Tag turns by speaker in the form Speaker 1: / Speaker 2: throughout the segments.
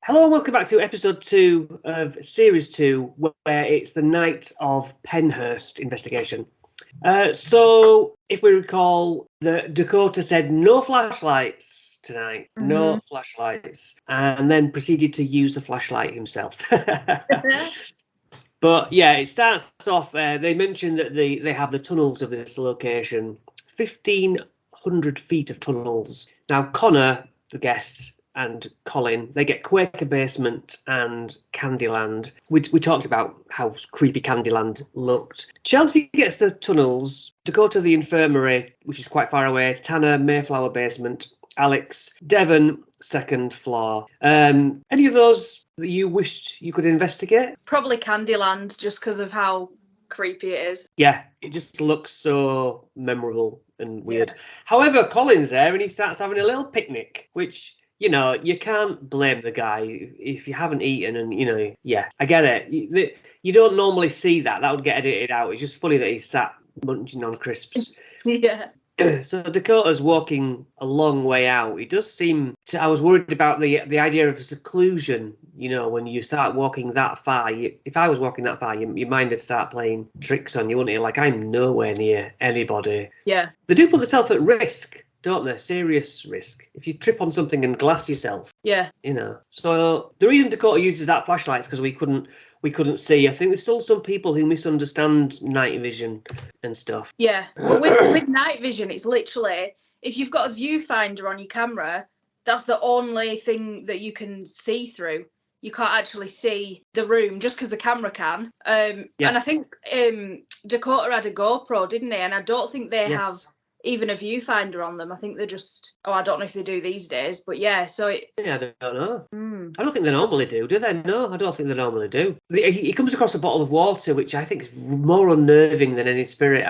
Speaker 1: Hello and welcome back to episode 2 of series 2, where it's the night of Pennhurst investigation. So, if we recall, the Dakota said no flashlights tonight, no flashlights, and then proceeded to use the flashlight himself. But yeah, it starts off. They mentioned that they have the tunnels of this location, 1,500 feet of tunnels. Now, Connor, the guest, and Colin, they get Quaker Basement and Candyland. We talked about how creepy Candyland looked. Chelsea gets the tunnels, Dakota the infirmary, which is quite far away, Tanner Mayflower Basement, Alex Devon second floor. Any of those that you wished you could investigate?
Speaker 2: Probably Candyland, just because of how creepy it is.
Speaker 1: Yeah, it just looks so memorable and weird. Yeah. However, Colin's there and he starts having a little picnic, which, you know, you can't blame the guy if you haven't eaten and, you know, yeah, I get it. You don't normally see that. That would get edited out. It's just funny that he's sat munching on crisps.
Speaker 2: Yeah.
Speaker 1: So Dakota's walking a long way out. He does seem to, I was worried about the idea of seclusion. You know, when you start walking that far, if I was walking that far, your mind would start playing tricks on you, wouldn't it? Like, I'm nowhere near anybody.
Speaker 2: Yeah.
Speaker 1: They do put themselves at risk, don't they? Serious risk. If you trip on something and glass yourself.
Speaker 2: Yeah.
Speaker 1: You know. So the reason Dakota uses that flashlight is because we couldn't see. I think there's still some people who misunderstand night vision and stuff.
Speaker 2: Yeah. But with night vision, it's literally, if you've got a viewfinder on your camera, that's the only thing that you can see through. You can't actually see the room just because the camera can. And I think Dakota had a GoPro, didn't they? And I don't think they have even a viewfinder on them. I think they're just, I don't know if they do these days, but yeah, so it...
Speaker 1: Yeah, I don't know. I don't think they normally do they? No, I don't think they normally do. He comes across a bottle of water, which I think is more unnerving than any spirit.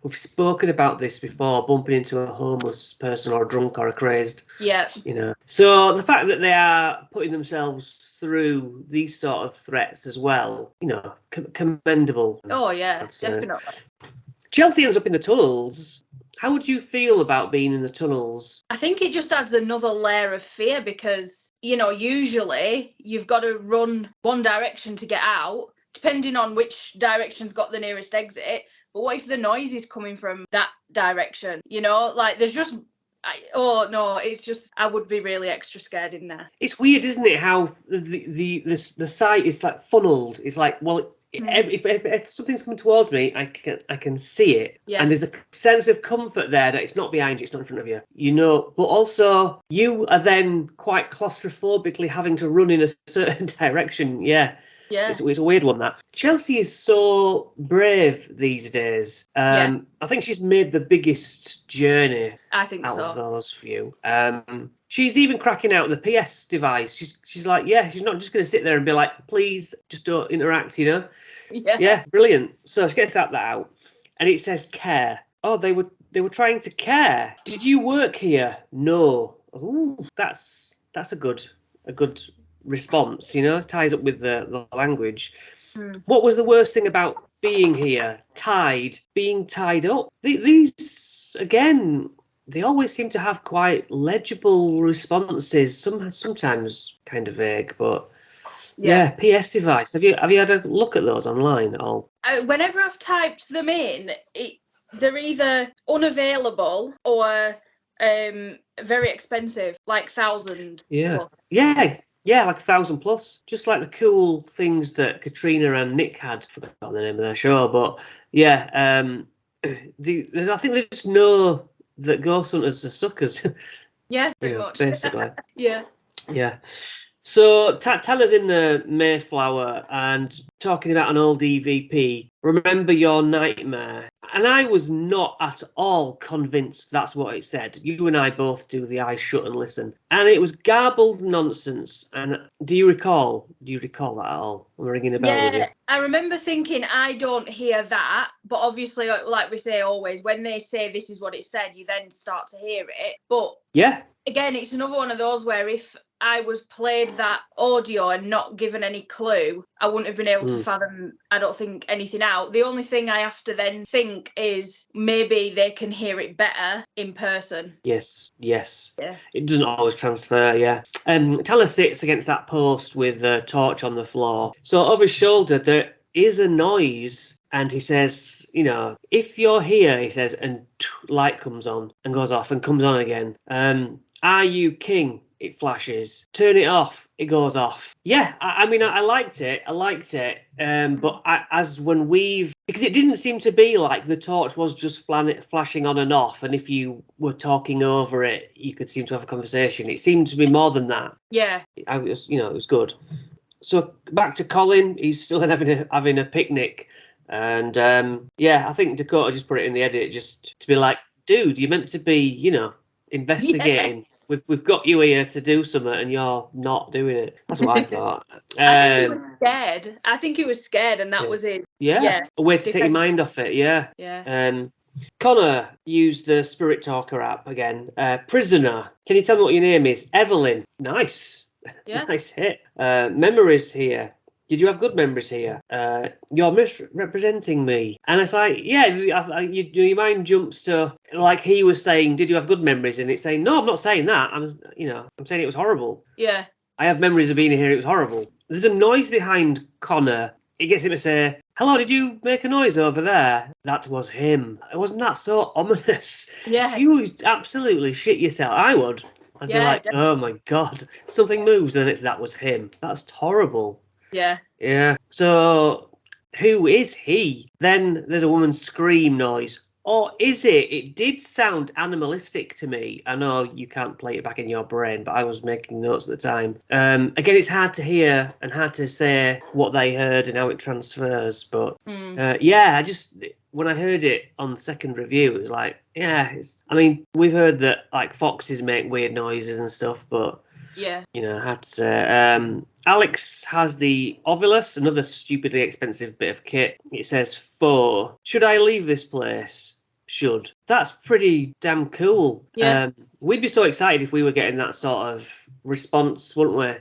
Speaker 1: We've spoken about this before, bumping into a homeless person or a drunk or a crazed.
Speaker 2: Yeah.
Speaker 1: You know. So the fact that they are putting themselves through these sort of threats as well, you know, commendable.
Speaker 2: Oh, yeah, definitely.
Speaker 1: Chelsea ends up in the tunnels. How would you feel about being in the tunnels?
Speaker 2: I think it just adds another layer of fear because, you know, usually you've got to run one direction to get out, depending on which direction's got the nearest exit. But what if the noise is coming from that direction? You know, like there's just... it's just, I would be really extra scared in there.
Speaker 1: It's weird, isn't it, how the site is like funneled. It's like, well, if something's coming towards me, I can see it. Yeah. And there's a sense of comfort there that it's not behind you, it's not in front of you. You know, but also you are then quite claustrophobically having to run in a certain direction. Yeah.
Speaker 2: Yeah.
Speaker 1: It's a weird one, that. Chelsea is so brave these days. I think she's made the biggest journey out of those few. She's even cracking out the PS device. She's like, she's not just going to sit there and be like, please, just don't interact, you know? Yeah, brilliant. So she gets that out. And it says care. Oh, they were trying to care. Did you work here? No. Ooh, that's a good response, you know, ties up with the language. What was the worst thing about being here? Being tied up. These again, they always seem to have quite legible responses. Sometimes kind of vague, but yeah. PS device. Have you had a look at those online at all?
Speaker 2: Whenever I've typed them in, they're either unavailable or very expensive, like 1,000.
Speaker 1: Yeah, like 1,000 plus. Just like the cool things that Katrina and Nick had. Forgotten the name of their show, but yeah, I think they just know that Ghosthunters are suckers.
Speaker 2: Yeah, pretty much.
Speaker 1: Basically.
Speaker 2: Yeah.
Speaker 1: So Tanner's in the Mayflower and talking about an old EVP. Remember your nightmare. And I was not at all convinced that's what it said. You and I both do the eyes shut and listen. And it was garbled nonsense. And do you recall that at all? I'm ringing a bell with you.
Speaker 2: I remember thinking, I don't hear that. But obviously, like we say always, when they say this is what it said, you then start to hear it. But
Speaker 1: yeah.
Speaker 2: Again, it's another one of those where if I was played that audio and not given any clue, I wouldn't have been able to fathom, I don't think, anything out. The only thing I have to then think is maybe they can hear it better in person.
Speaker 1: Yes.
Speaker 2: Yeah.
Speaker 1: It doesn't always transfer, yeah. Teller sits against that post with a torch on the floor. So over his shoulder, there is a noise. And he says, you know, if you're here, he says, and light comes on and goes off and comes on again. Are you king? It flashes. Turn it off. It goes off. Yeah, I mean, I liked it. But because it didn't seem to be like the torch was just flashing on and off. And if you were talking over it, you could seem to have a conversation. It seemed to be more than that.
Speaker 2: Yeah.
Speaker 1: It was good. So back to Colin. He's still having a picnic. And I think Dakota just put it in the edit just to be like, dude, you're meant to be, investigating. Yeah. We've got you here to do something and you're not doing it. That's what I thought.
Speaker 2: I think he was scared. And that was it.
Speaker 1: Yeah. A way to take your mind off it, yeah.
Speaker 2: Yeah.
Speaker 1: Connor used the Spirit Talker app again. Prisoner. Can you tell me what your name is? Evelyn. Nice.
Speaker 2: Yeah.
Speaker 1: Nice hit. Memories here. Did you have good memories here? You're misrepresenting me. And it's like, yeah, your mind jumps to, like he was saying, did you have good memories? And it's saying, no, I'm not saying that. I'm saying it was horrible.
Speaker 2: Yeah.
Speaker 1: I have memories of being here. It was horrible. There's a noise behind Connor. It gets him to say, hello, did you make a noise over there? That was him. Wasn't that so ominous?
Speaker 2: Yeah.
Speaker 1: You would absolutely shit yourself. I would. I'd be like, definitely. Oh my God, something moves and that was him. That's horrible.
Speaker 2: Yeah.
Speaker 1: Yeah. So, who is he? Then there's a woman's scream noise. Or is it? It did sound animalistic to me. I know you can't play it back in your brain, but I was making notes at the time. Again, it's hard to hear and hard to say what they heard and how it transfers. But when I heard it on second review, it was like, we've heard that like foxes make weird noises and stuff, but
Speaker 2: yeah,
Speaker 1: I had to say. Alex has the Ovilus, another stupidly expensive bit of kit. It says 4. Should I leave this place? Should. That's pretty damn cool.
Speaker 2: Yeah.
Speaker 1: We'd be so excited if we were getting that sort of response, wouldn't we?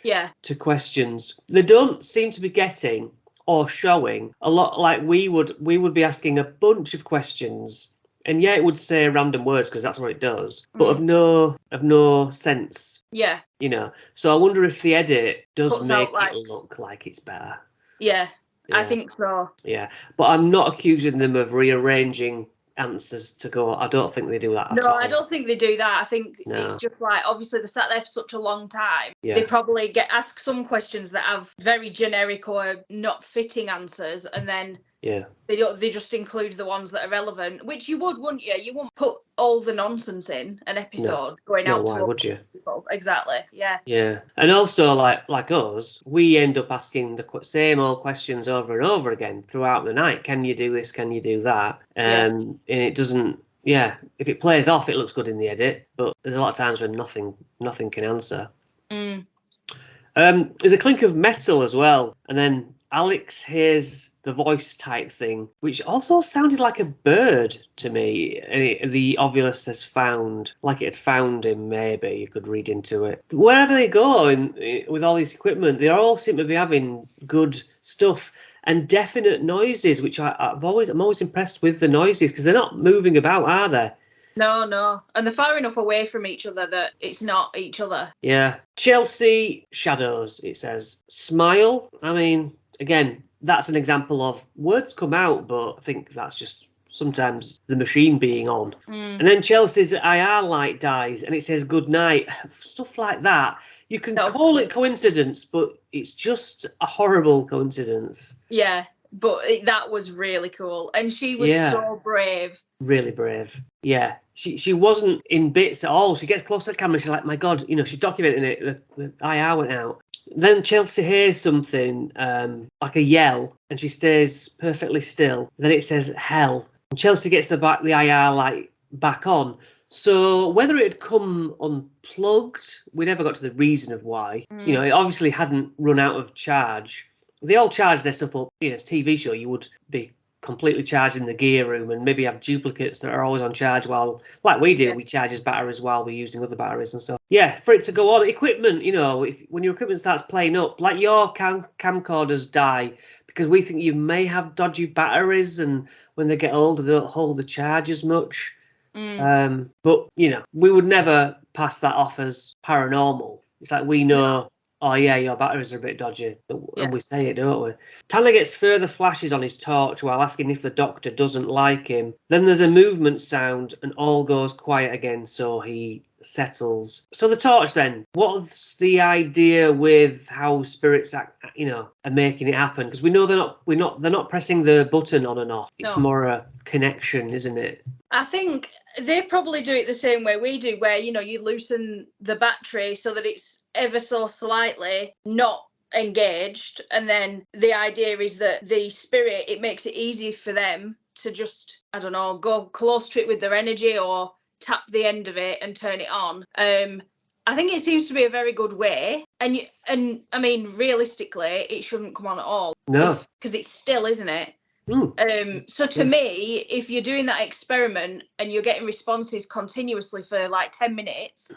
Speaker 2: Yeah.
Speaker 1: To questions. They don't seem to be getting or showing a lot. Like we would be asking a bunch of questions, and it would say random words because that's what it does, but of no sense.
Speaker 2: Yeah.
Speaker 1: So I wonder if the edit does make it look like it's better.
Speaker 2: Yeah, I think so.
Speaker 1: Yeah, but I'm not accusing them of rearranging answers to go. I don't think they do that at all.
Speaker 2: No, I don't think they do that. I think it's just like, obviously they sat there for such a long time.
Speaker 1: Yeah.
Speaker 2: They probably get asked some questions that have very generic or not fitting answers, and then they just include the ones that are relevant, which you would, wouldn't you? You wouldn't put all the nonsense in an episode going out to
Speaker 1: why would you?
Speaker 2: People. Exactly. Yeah.
Speaker 1: Yeah. And also like us, we end up asking the same old questions over and over again throughout the night. Can you do this? Can you do that? And it doesn't. Yeah, if it plays off, it looks good in the edit, but there's a lot of times when nothing can answer. There's a clink of metal as well, and then Alex hears the voice type thing, which also sounded like a bird to me. And the Ovilus has found, like it had found him, maybe you could read into it. Wherever they go with all this equipment, they all seem to be having good stuff and definite noises, which I'm always impressed with the noises because they're not moving about, are they?
Speaker 2: No. And they're far enough away from each other that it's not each other.
Speaker 1: Yeah. Chelsea shadows, it says. Smile. I mean, again, that's an example of words come out, but I think that's just sometimes the machine being on. And then Chelsea's IR light dies and it says good night. Stuff like that. You can call it coincidence, but it's just a horrible coincidence.
Speaker 2: Yeah. But that was really cool. And she was so brave.
Speaker 1: Really brave. Yeah. She wasn't in bits at all. She gets close to the camera. She's like, my God, she's documenting it. The IR went out. Then Chelsea hears something like a yell and she stays perfectly still. Then it says hell. And Chelsea gets the IR light back on. So whether it had come unplugged, we never got to the reason of why. It obviously hadn't run out of charge. They all charge their stuff up. It's a TV show. You would be completely charged in the gear room and maybe have duplicates that are always on charge while, like we do, we charge his batteries while we're using other batteries and stuff. Yeah, for it to go on, equipment, when your equipment starts playing up, like your camcorders die because we think you may have dodgy batteries, and when they get older, they don't hold the charge as much. But, we would never pass that off as paranormal. It's like we know, oh yeah, your batteries are a bit dodgy, and we say it, don't we? Tanner gets further flashes on his torch while asking if the doctor doesn't like him. Then there's a movement sound and all goes quiet again, so he settles. So the torch then, what's the idea with how spirits are making it happen? Because we know they're not pressing the button on and off. It's more a connection, isn't it?
Speaker 2: I think they probably do it the same way we do, where you loosen the battery so that it's ever so slightly not engaged, and then the idea is that the spirit, it makes it easy for them to just, I don't know, go close to it with their energy or tap the end of it and turn it on. I think it seems to be a very good way, and I mean, realistically, it shouldn't come on at all.
Speaker 1: No,
Speaker 2: because it's still, isn't it? So to me, if you're doing that experiment and you're getting responses continuously for like 10 minutes,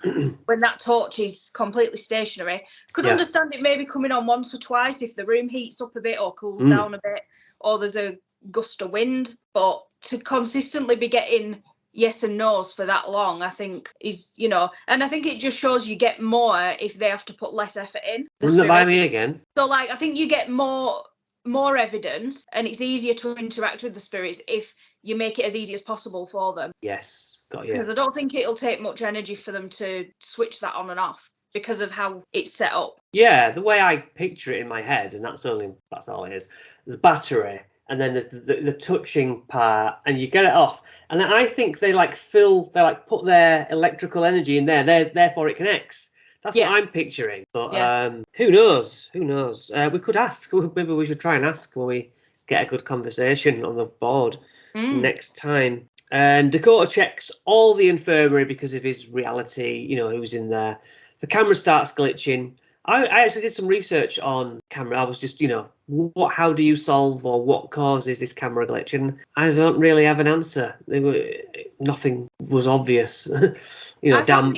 Speaker 2: when that torch is completely stationary, could understand it maybe coming on once or twice if the room heats up a bit or cools down a bit, or there's a gust of wind. But to consistently be getting yes and no's for that long, I think is, and I think it just shows you get more if they have to put less effort in.
Speaker 1: Run that by me again.
Speaker 2: So like, I think you get more evidence, and it's easier to interact with the spirits if you make it as easy as possible for them.
Speaker 1: Yes, got you.
Speaker 2: Because I don't think it'll take much energy for them to switch that on and off because of how it's set up.
Speaker 1: Yeah, the way I picture it in my head, and that's all it is. The battery, and then there's the touching part, and you get it off. And then I think they put their electrical energy in there. Therefore it connects. That's what I'm picturing. But who knows? We could ask. Maybe we should try and ask when we get a good conversation on the board next time. And Dakota checks all the infirmary because of his reality, who's in there. The camera starts glitching. I actually did some research on camera. I was just, how do you solve, or what causes this camera glitch? And I don't really have an answer. Nothing was obvious. Damp.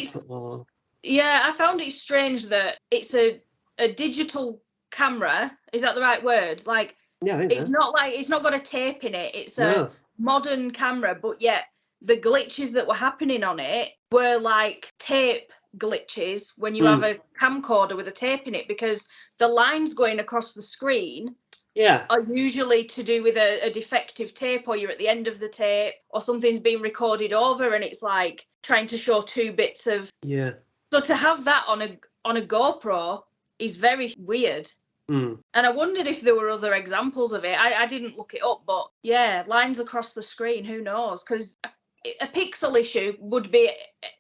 Speaker 2: Yeah, I found it strange that it's a digital camera. Is that the right word? Like,
Speaker 1: yeah, I think
Speaker 2: it's not like, it's not got a tape in it. It's a modern camera, but yet the glitches that were happening on it were like tape glitches when you have a camcorder with a tape in it, because the lines going across the screen are usually to do with a defective tape, or you're at the end of the tape, or something's being recorded over and it's like trying to show 2 bits of So to have that on a GoPro is very weird. And I wondered if there were other examples of it. I didn't look it up, but lines across the screen, who knows? Because a pixel issue would be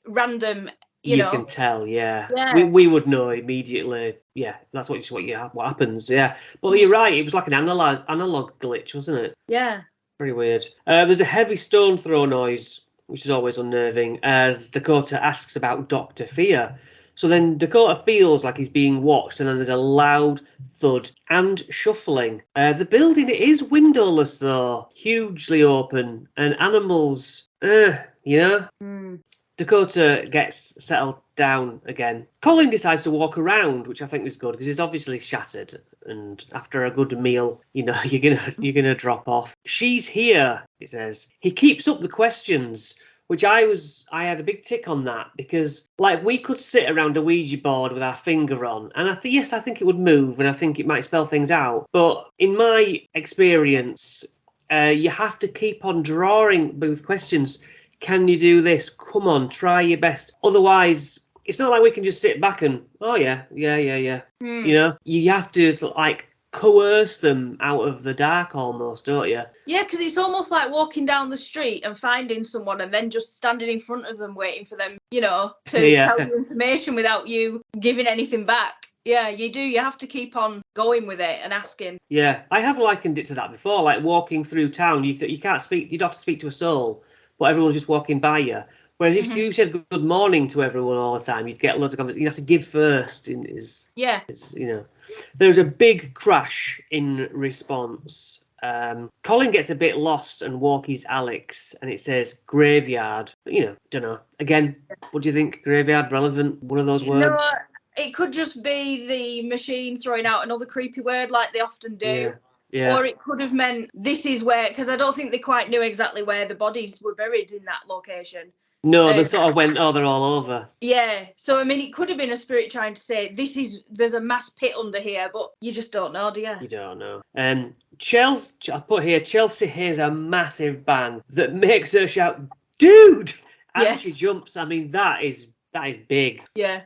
Speaker 2: random. You
Speaker 1: can tell, we would know immediately. Yeah, that's what happens. Yeah, but you're right. It was like an analog glitch, wasn't it?
Speaker 2: Yeah.
Speaker 1: Very weird. There's a heavy stone throw noise, which is always unnerving, as Dakota asks about Dr. Fear. So then Dakota feels like he's being watched, and then there's a loud thud and shuffling. The building is windowless, though, hugely open, and animals, Dakota gets settled down again. Colin decides to walk around, which I think is good because he's obviously shattered, and after a good meal, you're gonna drop off. She's here, he says. He keeps up the questions, which I had a big tick on that, because like we could sit around a Ouija board with our finger on, and I think it would move, and I think it might spell things out. But in my experience, you have to keep on drawing with questions. Can you do this? Come on, try your best. Otherwise, it's not like we can just sit back and, oh yeah. You have to like coerce them out of the dark almost, don't you?
Speaker 2: Yeah, because it's almost like walking down the street and finding someone and then just standing in front of them waiting for them, to tell you information without you giving anything back. Yeah, you do. You have to keep on going with it and asking.
Speaker 1: Yeah, I have likened it to that before, like walking through town. You can't speak. You'd have to speak to a soul, but everyone's just walking by you. Whereas if you said good morning to everyone all the time, you'd get loads of conversation. You have to give first. There's a big crash in response. Colin gets a bit lost and walkies Alex, and it says graveyard. Don't know. Again, what do you think? Graveyard, relevant? One of those words?
Speaker 2: No, it could just be the machine throwing out another creepy word like they often do.
Speaker 1: Yeah. Yeah.
Speaker 2: Or it could have meant this is where, because I don't think they quite knew exactly where the bodies were buried in that location.
Speaker 1: No, they sort of went, they're all over.
Speaker 2: Yeah. So, I mean, it could have been a spirit trying to say, there's a mass pit under here, but you just don't know, do you?
Speaker 1: You don't know. Chelsea, I put here, Chelsea hears a massive bang that makes her shout, dude! And she jumps. I mean, that is big.
Speaker 2: Yeah.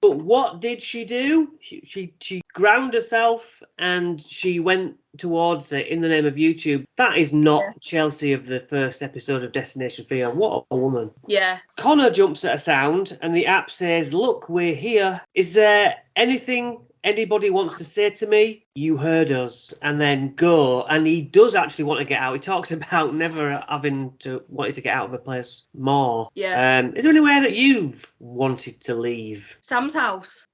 Speaker 1: But what did she do? She ground herself and she went towards it in the name of YouTube. That is not Chelsea of the first episode of Destination Fear. What a woman.
Speaker 2: Yeah.
Speaker 1: Connor jumps at a sound and the app says, look, we're here. Is there anything anybody wants to say to me? You heard us. And then go. And he does actually want to get out. He talks about never having to wanted to get out of a place more.
Speaker 2: Yeah.
Speaker 1: Is there anywhere that you've wanted to leave?
Speaker 2: Sam's house.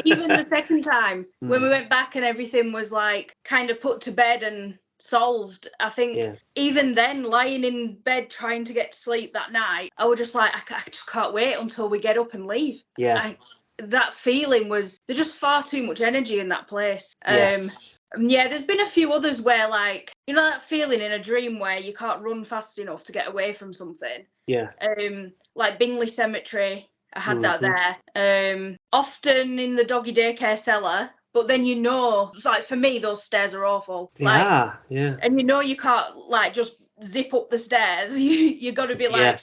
Speaker 2: Even the second time when we went back and everything was like kind of put to bed and solved, I think even then, lying in bed trying to get to sleep that night, I was just like, I just can't wait until we get up and leave. That feeling was, there's just far too much energy in that place. Yeah, there's been a few others where, like, you know that feeling in a dream where you can't run fast enough to get away from something?
Speaker 1: Yeah.
Speaker 2: Like Bingley Cemetery, I had that there. Often in the doggy daycare cellar, but then like for me, those stairs are awful.
Speaker 1: Yeah.
Speaker 2: And you can't like just zip up the stairs. You got to be like,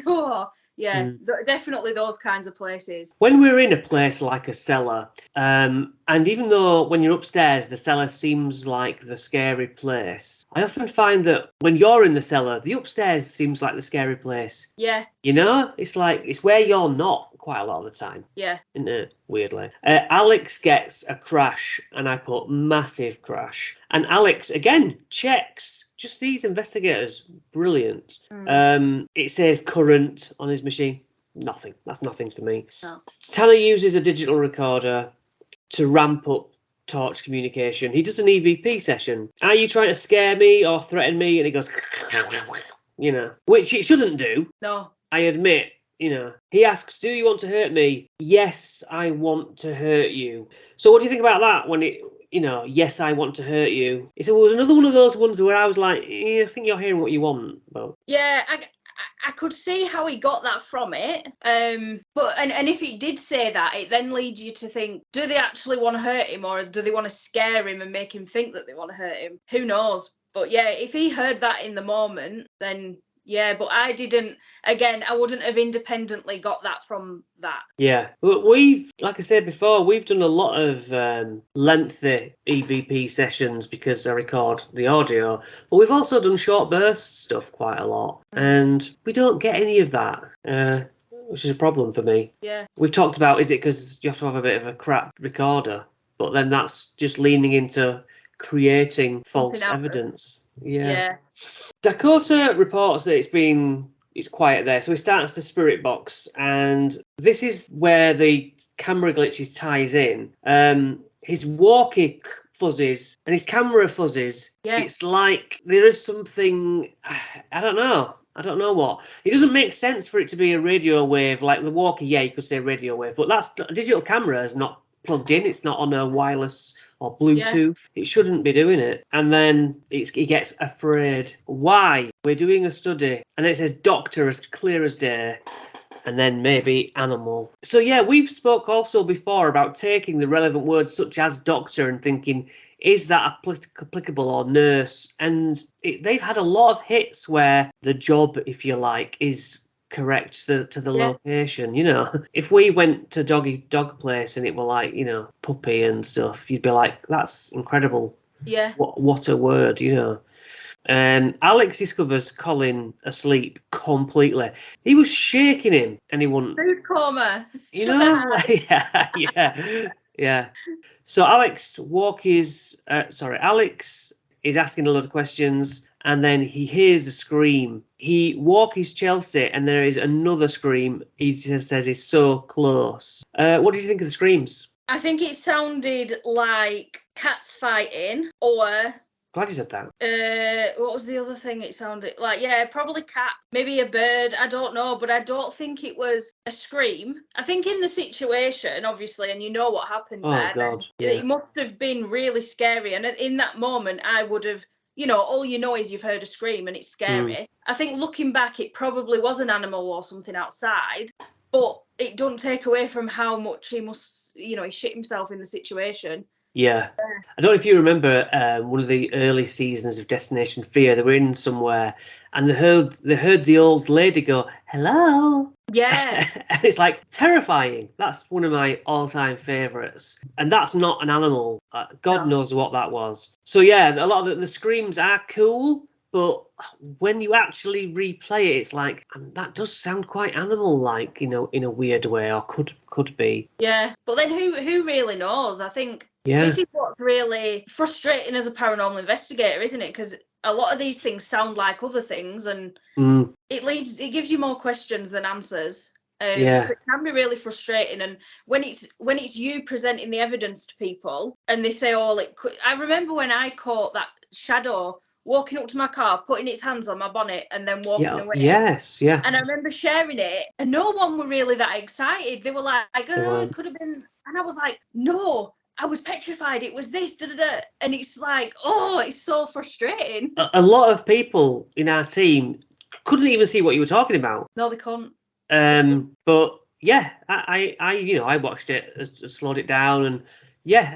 Speaker 2: oh. Yeah, definitely those kinds of places.
Speaker 1: When we're in a place like a cellar, and even though when you're upstairs, the cellar seems like the scary place, I often find that when you're in the cellar, the upstairs seems like the scary place.
Speaker 2: Yeah.
Speaker 1: It's like, it's where you're not quite a lot of the time.
Speaker 2: Yeah.
Speaker 1: Isn't it? Weirdly. Alex gets a crash, and I put massive crash. And Alex, again, checks. Just these investigators, brilliant. It says current on his machine. Nothing. That's nothing for me.
Speaker 2: No.
Speaker 1: Tanner uses a digital recorder to ramp up Torch communication. He does an EVP session. Are you trying to scare me or threaten me? And he goes, which it shouldn't do.
Speaker 2: No.
Speaker 1: I admit. He asks, do you want to hurt me? Yes, I want to hurt you. So what do you think about that when it... yes, I want to hurt you. It was another one of those ones where I was like, I think you're hearing what you want. But
Speaker 2: yeah, I could see how he got that from it. But if he did say that, it then leads you to think, do they actually want to hurt him, or do they want to scare him and make him think that they want to hurt him? Who knows? But yeah, if he heard that in the moment, then yeah, but I didn't. Again, I wouldn't have independently got that from that. Yeah,
Speaker 1: we've, like I said before, we've done a lot of lengthy EVP sessions because I record the audio, but we've also done short burst stuff quite a lot, and we don't get any of that, which is a problem for me.
Speaker 2: Yeah.
Speaker 1: We've talked about, is it because you have to have a bit of a crap recorder, but then that's just leaning into creating false evidence. Yeah. Dakota reports that it's quiet there, so he starts the spirit box, and this is where the camera glitches ties in. His walkie fuzzes and his camera fuzzes.
Speaker 2: Yeah.
Speaker 1: It's like there is something, I don't know what. It doesn't make sense for it to be a radio wave like the walkie. Yeah, you could say radio wave, but that's a digital camera is not plugged in. It's not on a wireless or Bluetooth. It shouldn't be doing it. And then he gets afraid. Why? We're doing a study. And it says doctor as clear as day. And then maybe animal. So yeah, we've spoke also before about taking the relevant words such as doctor and thinking, is that applicable, or nurse? And they've had a lot of hits where the job, if you like, is correct to the location. If we went to dog place and it were like, puppy and stuff, you'd be like, that's incredible.
Speaker 2: Yeah.
Speaker 1: What a word. Alex discovers Colin asleep completely. He was shaking him and he wouldn't.
Speaker 2: Food coma.
Speaker 1: Yeah. So Alex is asking a lot of questions, and then he hears a scream. He walks Chelsea, and there is another scream. He just says he's so close. What do you think of the screams?
Speaker 2: I think it sounded like cats fighting, or
Speaker 1: Glad you said that.
Speaker 2: What was the other thing it sounded like? Yeah, probably cat, maybe a bird, I don't know, but I don't think it was a scream. I think in the situation, obviously, and you know what happened there,
Speaker 1: God,
Speaker 2: it must have been really scary. And in that moment, I would have, all you know is you've heard a scream and it's scary. I think looking back, it probably was an animal or something outside, but it doesn't take away from how much he must, he shit himself in the situation.
Speaker 1: Yeah. I don't know if you remember one of the early seasons of Destination Fear. They were in somewhere and they heard the old lady go, "Hello."
Speaker 2: Yeah.
Speaker 1: And it's like terrifying. That's one of my all-time favourites. And that's not an animal. God knows what that was. So yeah, a lot of the screams are cool, but when you actually replay it, it's like, that does sound quite animal-like, in a weird way, or could be.
Speaker 2: Yeah, but then who really knows? I think this is what's really frustrating as a paranormal investigator, isn't it? Because a lot of these things sound like other things, and it gives you more questions than answers. So it can be really frustrating. And when it's you presenting the evidence to people, and they say, I remember when I caught that shadow walking up to my car, putting its hands on my bonnet, and then walking away.
Speaker 1: Yes, yeah.
Speaker 2: And I remember sharing it, and no one were really that excited. They were like, "Oh, it could have been," and I was like, "No, I was petrified. It was this, da da da." And it's like, oh, it's so frustrating.
Speaker 1: A lot of people in our team couldn't even see what you were talking about.
Speaker 2: No, they couldn't.
Speaker 1: But yeah, I watched it, slowed it down, and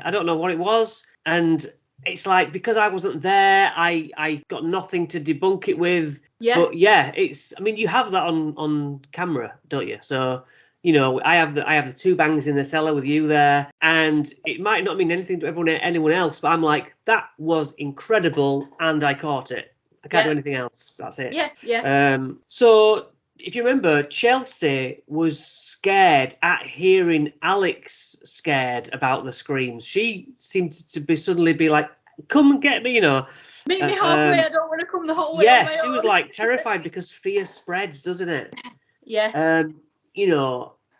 Speaker 1: I don't know what it was, and it's like, because I wasn't there, I got nothing to debunk it with.
Speaker 2: Yeah.
Speaker 1: But you have that on camera, don't you? So, I have the two bangs in the cellar with you there, and it might not mean anything to anyone else, but I'm like, that was incredible, and I caught it. I can't do anything else. That's it.
Speaker 2: Yeah.
Speaker 1: So if you remember, Chelsea was scared at hearing Alex scared about the screams. She seemed to suddenly be like, "Come and get me,"
Speaker 2: Meet me halfway. I don't want to come the whole way.
Speaker 1: Yeah, she was like terrified, because fear spreads, doesn't it?
Speaker 2: Yeah.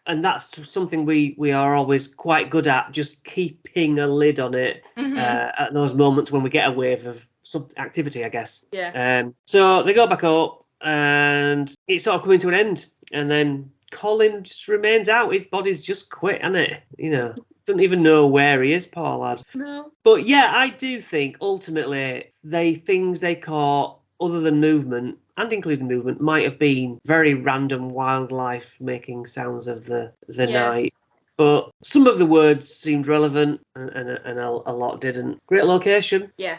Speaker 1: And that's something we are always quite good at, just keeping a lid on it at those moments when we get a wave of some activity, I guess.
Speaker 2: Yeah.
Speaker 1: So they go back up, and it's sort of coming to an end, and then Colin just remains out. His body's just quit, hasn't it? Doesn't even know where he is, poor lad.
Speaker 2: No.
Speaker 1: But yeah, I do think ultimately things they caught, other than movement, and including movement, might have been very random wildlife making sounds of the night. But some of the words seemed relevant, and a lot didn't. Great location.
Speaker 2: Yeah.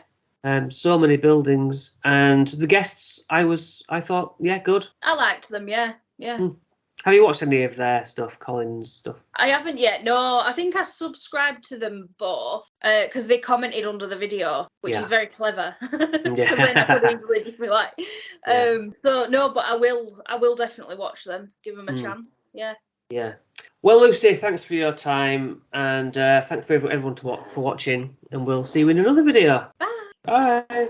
Speaker 1: So many buildings, and the guests, I thought, good.
Speaker 2: I liked them. Yeah.
Speaker 1: Have you watched any of their stuff, Colin's stuff?
Speaker 2: I haven't yet. No, I think I subscribed to them both because they commented under the video, which is very clever. Because then I could easily just be like, So no, but I will definitely watch them. Give them a chance. Yeah.
Speaker 1: Yeah. Well, Lucy, thanks for your time, and thanks for everyone for watching, and we'll see you in another video.
Speaker 2: Bye.
Speaker 1: Bye.